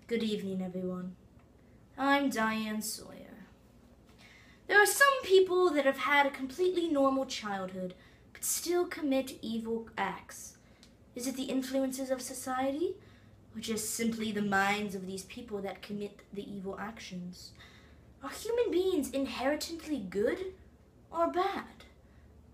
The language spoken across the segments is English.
Good evening, everyone. I'm Diane Sawyer. There are some people that have had a completely normal childhood, but still commit evil acts. Is it the influences of society, or just simply the minds of these people that commit the evil actions? Are human beings inherently good or bad?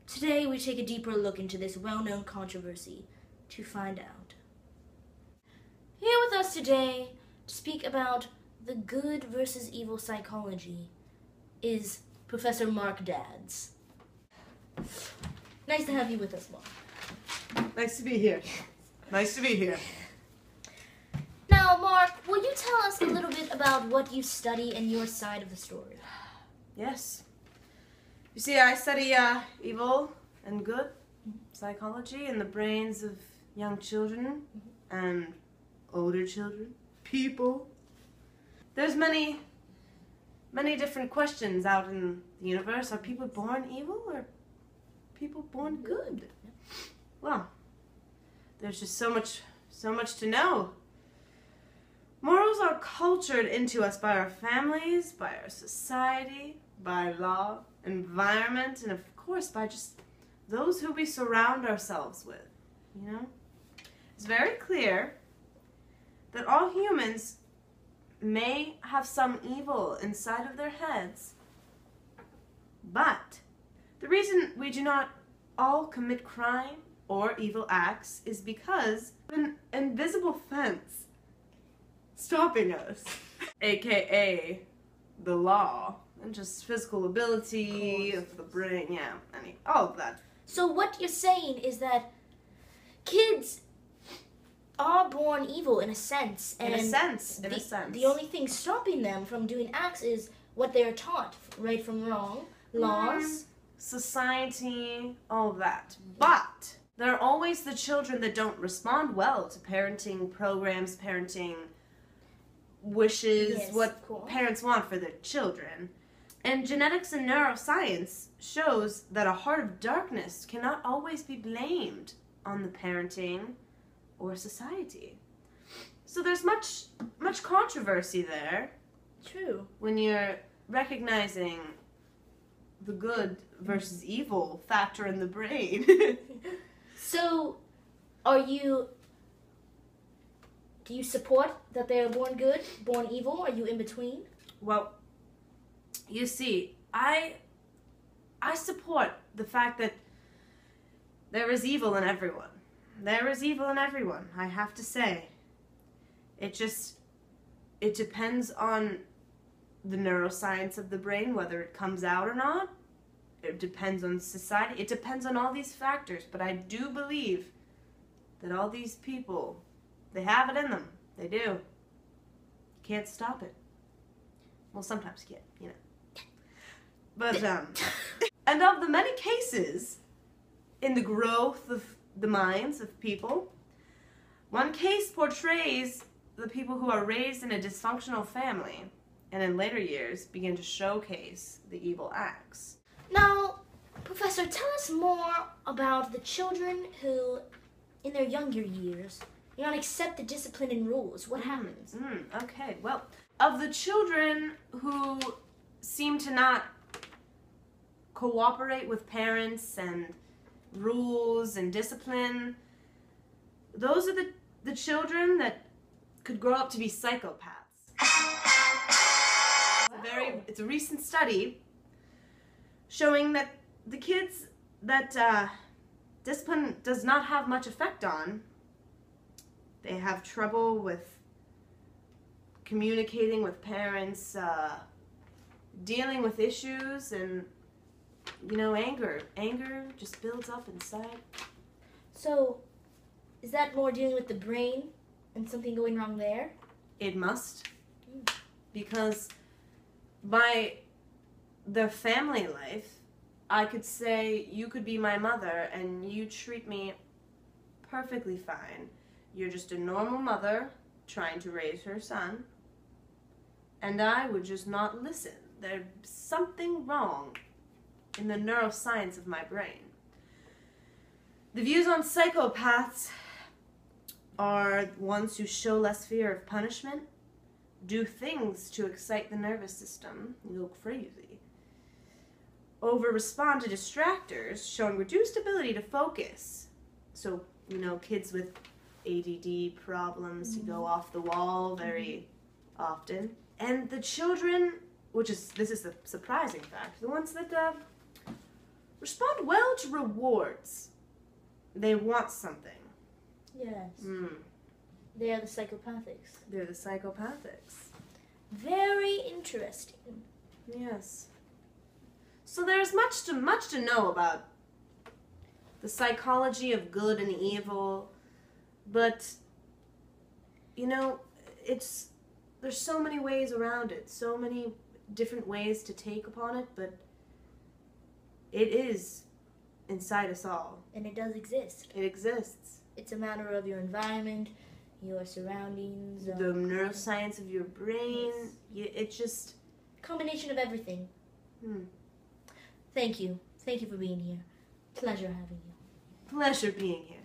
Today we take a deeper look into this well-known controversy to find out. Here with us today to speak about the good versus evil psychology is Professor Mark Dadds. Nice to have you with us, Mark. Nice to be here. Nice to be here. Now, Mark, will you tell us a little bit about what you study and your side of the story? Yes. You see, I study evil and good psychology in the brains of young children and older children, people. There's many different questions out in the universe. Are people born evil or people born good? Well, there's just so much to know. Morals are cultured into us by our families, by our society, by law, environment, and of course by just those who we surround ourselves with, you know? It's very clear that all humans may have some evil inside of their heads, but the reason we do not all commit crime or evil acts is because of an invisible fence stopping us, aka the law, and just physical ability of the brain, all of that. So what you're saying is that kids are born evil in a sense. And in a sense. The only thing stopping them from doing acts is what they're taught, right from wrong, laws. Society, all of that. But there are always the children that don't respond well to parenting programs, parenting wishes, Yes, what parents want for their children. And genetics and neuroscience shows that a heart of darkness cannot always be blamed on the parenting or society. So there's much controversy there. True. When you're recognizing the good versus evil factor in the brain. So, do you support that they are born good, born evil? Are you in between? Well, you see, I support the fact that there is evil in everyone. There is evil in everyone, I have to say. It depends on the neuroscience of the brain, whether it comes out or not. It depends on society. It depends on all these factors. But I do believe that all these people, they have it in them. They do. You can't stop it. Well, sometimes you can, you know. But, and of the many cases in the growth of the minds of people, one case portrays the people who are raised in a dysfunctional family and in later years begin to showcase the evil acts. Now, Professor, tell us more about the children who, in their younger years, do not accept the discipline and rules. What happens? Okay, well, of the children who seem to not cooperate with parents and rules and discipline, those are the children that could grow up to be psychopaths. It's a recent study showing that the kids that discipline does not have much effect on, they have trouble with communicating with parents, dealing with issues, and anger just builds up inside. So, is that more dealing with the brain and something going wrong there? It must. Because by their family life, I could say, you could be my mother and you treat me perfectly fine. You're just a normal mother trying to raise her son, and I would just not listen. There's something wrong in the neuroscience of my brain. The views on psychopaths are ones who show less fear of punishment, do things to excite the nervous system, you go crazy. Over-respond to distractors, showing reduced ability to focus. So, kids with ADD problems go off the wall very often. And the children, this is the surprising fact, the ones that respond well to rewards. They want something. Yes. They are the psychopathics. They're the psychopathics. Very interesting. Yes. So there's much to know about the psychology of good and evil, but there's so many ways around it, so many different ways to take upon it, but it is inside us all. And it does exist. It exists. It's a matter of your environment, your surroundings. The neuroscience of your brain. Yes. It's just... combination of everything. Thank you. Thank you for being here. Pleasure having you. Pleasure being here.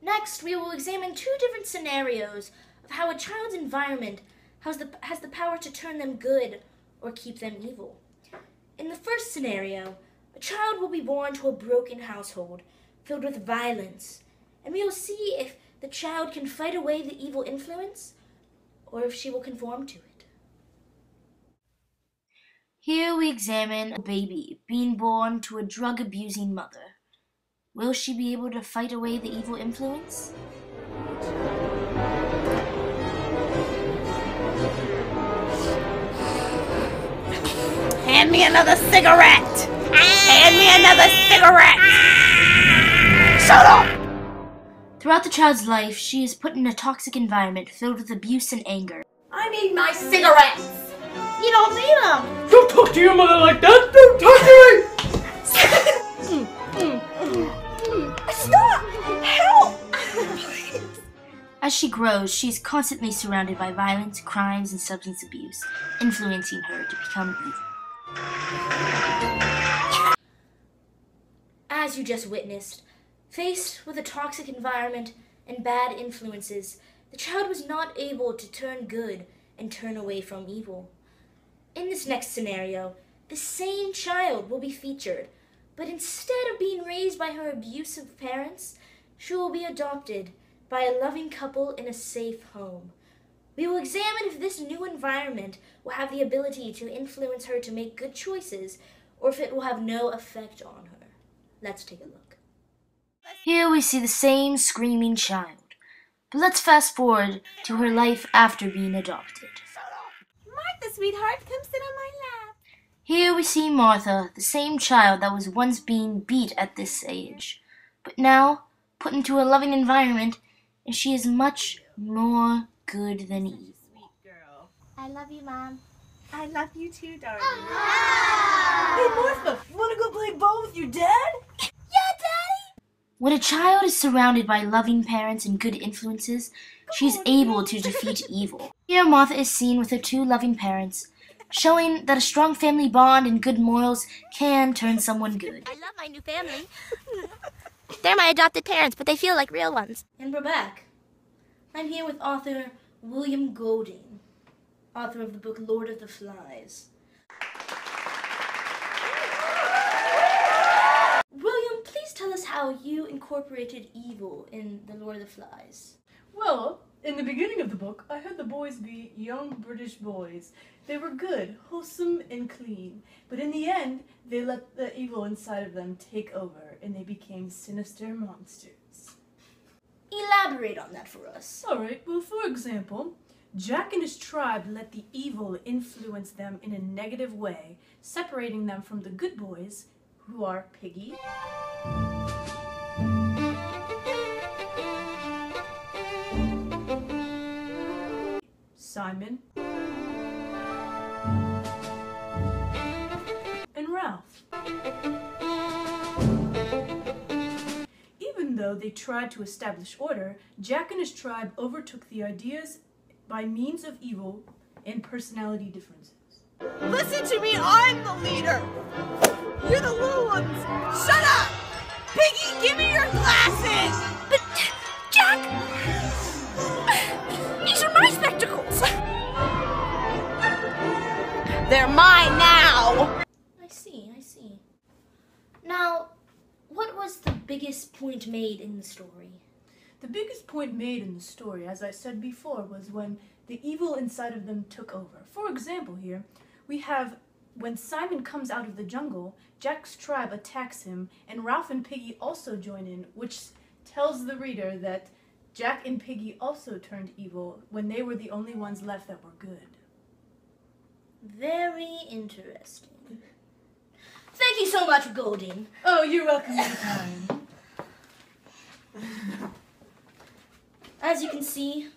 Next, we will examine 2 different scenarios of how a child's environment has the power to turn them good or keep them evil. In the first scenario, a child will be born to a broken household filled with violence, and we will see if the child can fight away the evil influence or if she will conform to it. Here we examine a baby being born to a drug-abusing mother. Will she be able to fight away the evil influence? Hand me another cigarette! Hand me another cigarette! Shut up! Throughout the child's life, she is put in a toxic environment filled with abuse and anger. I need my cigarettes! You don't need them! Don't talk to your mother like that! Don't talk to me! Stop! Help! As she grows, she is constantly surrounded by violence, crimes, and substance abuse, influencing her to become evil. As you just witnessed, faced with a toxic environment and bad influences, the child was not able to turn good and turn away from evil. In this next scenario, the same child will be featured, but instead of being raised by her abusive parents, she will be adopted by a loving couple in a safe home. We will examine if this new environment will have the ability to influence her to make good choices, or if it will have no effect on her. Let's take a look. Here we see the same screaming child, but let's fast forward to her life after being adopted. Martha, sweetheart, come sit on my lap. Here we see Martha, the same child that was once being beat at this age, but now put into a loving environment, and she is much more good than evil. Sweet girl. I love you, Mom. I love you too, darling. Hey, Martha, wanna go play ball with your dad? Yeah, Daddy! When a child is surrounded by loving parents and good influences, she is able to defeat evil. Here Martha is seen with her 2 loving parents, showing that a strong family bond and good morals can turn someone good. I love my new family. They're my adopted parents, but they feel like real ones. And we're back. I'm here with author William Golding, author of the book Lord of the Flies. William, please tell us how you incorporated evil in the Lord of the Flies. Well, in the beginning of the book, I had the boys be young British boys. They were good, wholesome, and clean. But in the end, they let the evil inside of them take over, and they became sinister monsters. Elaborate on that for us. Alright, well, for example, Jack and his tribe let the evil influence them in a negative way, separating them from the good boys, who are Piggy, Simon, and Ralph. Even though they tried to establish order, Jack and his tribe overtook the ideas by means of evil and personality differences. Listen to me, I'm the leader. You're the little ones. Shut up! Piggy, give me your glasses! But, Jack! Now, what was the biggest point made in the story? The biggest point made in the story, as I said before, was when the evil inside of them took over. For example, here, we have when Simon comes out of the jungle, Jack's tribe attacks him, and Ralph and Piggy also join in, which tells the reader that Jack and Piggy also turned evil when they were the only ones left that were good. Very interesting. Thank you so much, Goldie. Oh, you're welcome anytime. As you can see,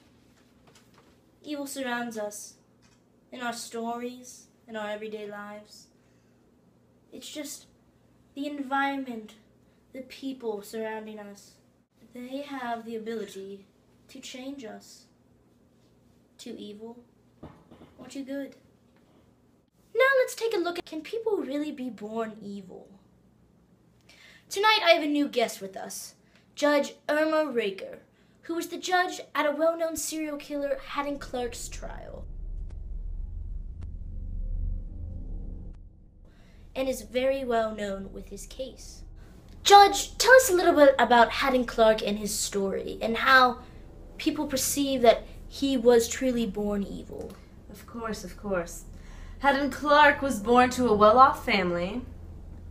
evil surrounds us in our stories, in our everyday lives. It's just the environment, the people surrounding us. They have the ability to change us to evil or to good. Now let's take a look at, can people really be born evil? Tonight I have a new guest with us, Judge Irma Raker, who was the judge at a well-known serial killer Haddon Clark's trial, and is very well known with his case. Judge, tell us a little bit about Haddon Clark and his story, and how people perceive that he was truly born evil. Of course, of course. Haddon Clark was born to a well-off family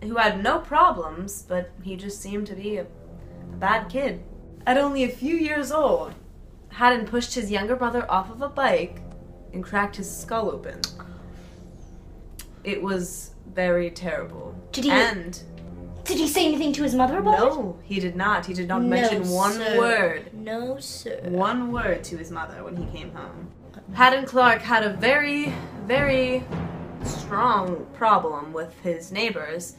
who had no problems, but he just seemed to be a bad kid. At only a few years old, Haddon pushed his younger brother off of a bike and cracked his skull open. It was very terrible. Did he say anything to his mother about it? No, he did not. He did not mention one word. No, sir. One word to his mother when he came home. Haddon Clark had a very, very strong problem with his neighbors.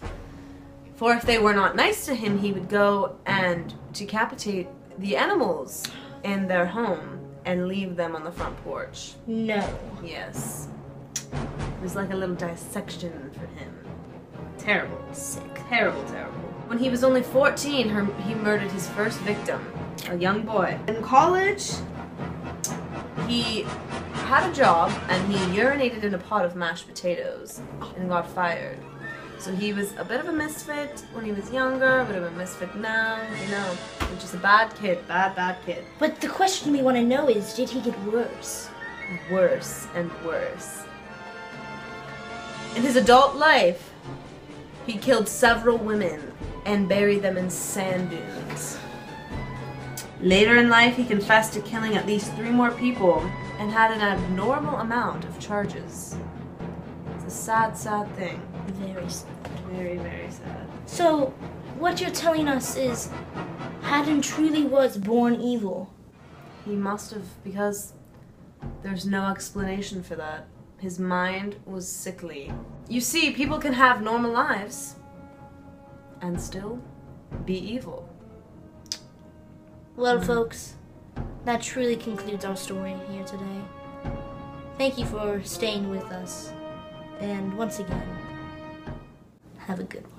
For if they were not nice to him, he would go and decapitate the animals in their home and leave them on the front porch. No. Yes. It was like a little dissection for him. Terrible. Sick. Terrible, terrible. When he was only 14, he murdered his first victim, a young boy. In college, he had a job and he urinated in a pot of mashed potatoes and got fired. So he was a bit of a misfit when he was younger, a bit of a misfit now, you know. He's just a bad kid, bad kid. But the question we want to know is, did he get worse? Worse and worse. In his adult life, he killed several women and buried them in sand dunes. Later in life, he confessed to killing at least 3 more people and had an abnormal amount of charges. It's a sad, sad thing. Very sad. Very, very sad. So, what you're telling us is Haddon truly was born evil. He must have, because there's no explanation for that. His mind was sickly. You see, people can have normal lives and still be evil. Well, folks, that truly concludes our story here today. Thank you for staying with us. And once again, have a good one.